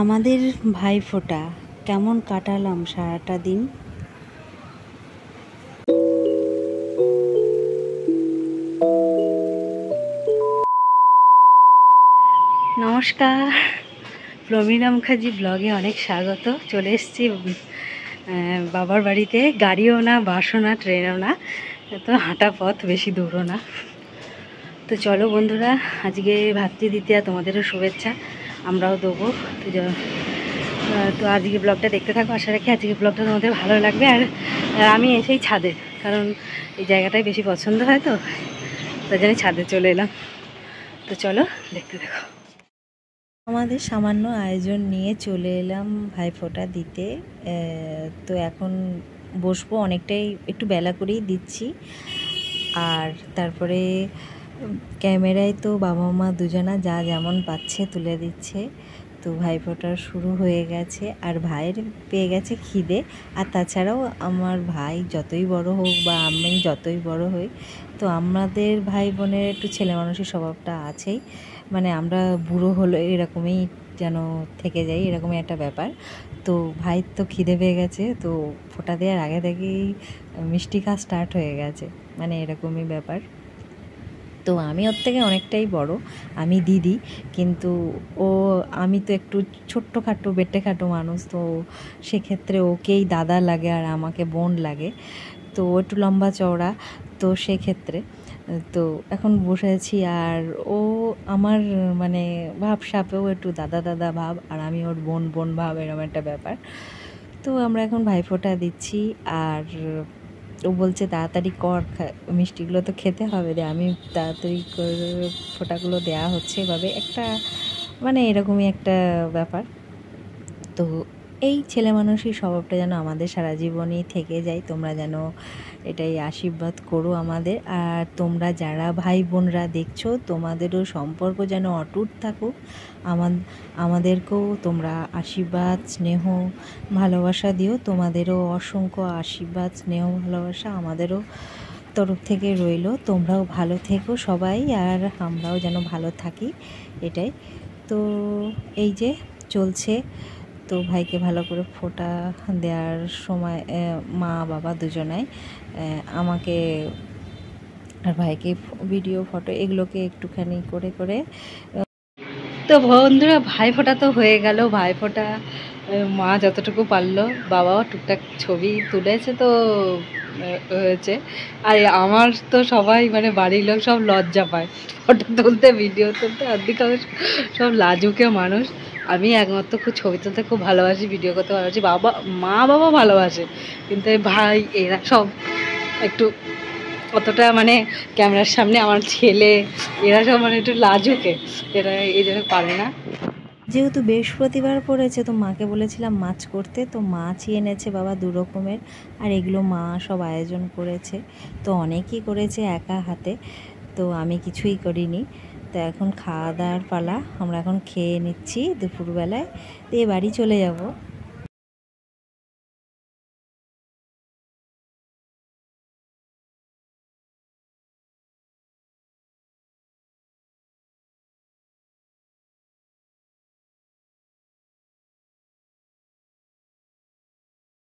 আমাদের ভাইফোঁটা কেমন কাটালাম সারাটা দিন। নমস্কার, প্রমীলা মুখার্জি ব্লগে অনেক স্বাগত। চলে এসেছি বাবার বাড়িতে। গাড়িও না, বাসও না, ট্রেনও না, তো হাঁটা পথ, বেশি দূরও না। তো চলো বন্ধুরা, আজকে ভাতৃদ্বিতীয়া, তোমাদেরও শুভেচ্ছা, আমরাও দেবো। তো আজকে ব্লগটা দেখতে থাকো, আশা রাখি আজকে ব্লগটা তোমাদের ভালো লাগবে। আর আমি এসেই ছাদে, কারণ এই জায়গাটাই বেশি পছন্দ হয়, তো তাই জন্য ছাদে চলে এলাম। তো চলো দেখতে থাকো। আমাদের সামান্য আয়োজন নিয়ে চলে এলাম ভাইফোঁটা দিতে। তো এখন বসবো, অনেকটাই একটু বেলা করেই দিচ্ছি। আর তারপরে ক্যামেরায় তো বাবা মা দুজনা যা যেমন পাচ্ছে তুলে দিচ্ছে। তো ভাইফোঁটা শুরু হয়ে গেছে, আর ভাইয়ের পেয়ে গেছে খিদে। আর তাছাড়াও আমার ভাই যতই বড় হোক বা আমি যতই বড় হই, তো আমাদের ভাই বোনের একটু ছেলে মানুষের স্বভাবটা আছেই। মানে আমরা বুড়ো হলো এরকমই যেন থেকে যাই, এরকমই একটা ব্যাপার। তো ভাইয়ের তো খিদে পেয়ে গেছে, তো ফোঁটা দেওয়ার আগে থেকেই মিষ্টি খাওয়া স্টার্ট হয়ে গেছে, মানে এরকমই ব্যাপার। তো আমি ওর থেকে অনেকটাই বড়, আমি দিদি, কিন্তু আমি তো একটু ছোট্টখাটো বেটেখাটো মানুষ, তো সেক্ষেত্রে ওকেই দাদা লাগে আর আমাকে বোন লাগে। তো ও একটু লম্বা চওড়া, তো সেক্ষেত্রে তো এখন বসে আছি। আর ও আমার মানে ভাবসাপেও একটু দাদা দাদা ভাব, আর আমি ওর বোন বোন ভাব, এরকম একটা ব্যাপার। তো আমরা এখন ভাইফোঁটা দিচ্ছি। আর ও বলছে তাড়াতাড়ি কর, মিষ্টিগুলো তো খেতে হবে রে। আমি তাড়াতাড়ি করে ফোঁটাগুলো দেওয়া হচ্ছে এভাবে একটা, মানে এরকমই একটা ব্যাপার। তো এই ছেলে মানুষের স্বভাবটা যেন আমাদের সারা জীবনই থেকে যায়। তোমরা যেন এটাই আশীর্বাদ করো আমাদের। আর তোমরা যারা ভাই বোনরা দেখছো, তোমাদেরও সম্পর্ক যেন অটুট থাকুক। আমাদেরকেও তোমরা আশীর্বাদ, স্নেহ, ভালোবাসা দিও। তোমাদেরও অসংখ্য আশীর্বাদ, স্নেহ, ভালোবাসা আমাদেরও তরফ থেকে রইল। তোমরাও ভালো থেকো সবাই, আর আমরাও যেন ভালো থাকি, এটাই। তো এই যে চলছে। তো ভাইকে ভালো করে ফোঁটা দেওয়ার সময় মা বাবা দুজনাই আমাকে আর ভাইকে ভিডিও, ফটো এগুলোকে একটুখানি করে করে। তো বন্ধুরা, ভাইফোঁটা তো হয়ে গেল। ভাইফোঁটা মা যতটুকু পারলো, বাবাও টুকটাক ছবি তুলেছে, তো হয়েছে। আর আমার তো সবাই, মানে বাড়ির লোক সব লজ্জা পায় ফটো তুলতে, ভিডিও তুলতে, অর্ধেক সব লাজুকে মানুষ। আমি একমাত্র খুব ছবি তুলতে খুব ভালোবাসি, ভিডিও করতে ভালোবাসি, মা বাবা ভালোবাসে, কিন্তু এই ভাই এরা সব একটু অতটা, মানে ক্যামেরার সামনে, আমার ছেলে এরা সব মানে একটু লাজুকে, এরা এই জন্য পারে না। যেহেতু বৃহস্পতিবার পড়েছে, তো মাকে বলেছিলাম মাছ করতে, তো মাছই এনেছে বাবা 2 রকমের। আর এগুলো মা সব আয়োজন করেছে, তো অনেকই করেছে একা হাতে, তো আমি কিছুই করিনি। তো এখন খাওয়া দাওয়ার পালা, আমরা এখন খেয়ে নিচ্ছি দুপুরবেলায়, দিয়ে বাড়ি চলে যাব।